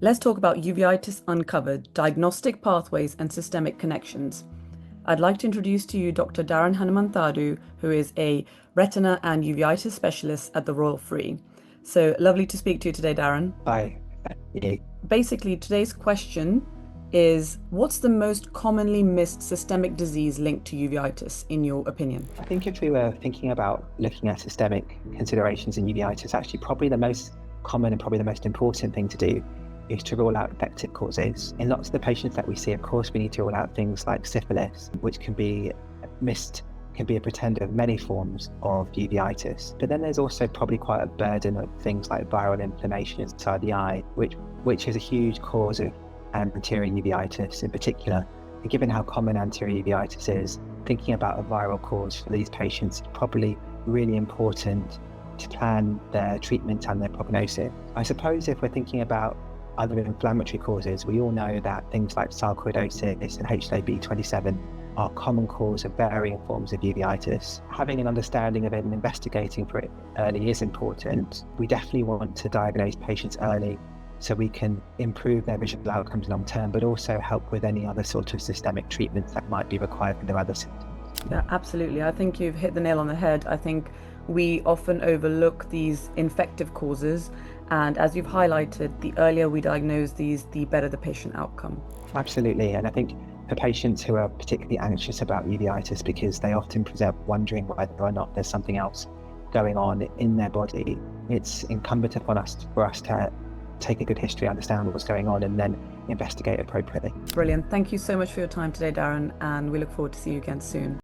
Let's talk about uveitis uncovered, diagnostic pathways and systemic connections. I'd like to introduce to you Dr. Daren Hanumunthadu, who is a retina and uveitis specialist at the Royal Free. So lovely to speak to you today, Daren. Hi. Yeah. Basically, today's question is, what's the most commonly missed systemic disease linked to uveitis, in your opinion? I think if we were thinking about looking at systemic considerations in uveitis, actually probably the most common and probably the most important thing to do is to rule out infectious causes. In lots of the patients that we see, of course, we need to rule out things like syphilis, which can be a pretender of many forms of uveitis. But then there's also probably quite a burden of things like viral inflammation inside the eye, which is a huge cause of anterior uveitis in particular. And given how common anterior uveitis is, thinking about a viral cause for these patients is probably really important to plan their treatment and their prognosis. I suppose if we're thinking about other inflammatory causes, we all know that things like sarcoidosis and HLA-B27 are common cause of varying forms of uveitis. Having an understanding of it and investigating for it early is important. We definitely want to diagnose patients early so we can improve their visual outcomes long term, but also help with any other sort of systemic treatments that might be required for their other symptoms. Yeah, absolutely. I think you've hit the nail on the head. I think we often overlook these infective causes, and as you've highlighted, the earlier we diagnose these, the better the patient outcome. Absolutely, and I think for patients who are particularly anxious about uveitis because they often present wondering whether or not there's something else going on in their body, it's incumbent upon us to take a good history, understand what's going on, and then investigate appropriately. Brilliant. Thank you so much for your time today, Daren, and we look forward to see you again soon.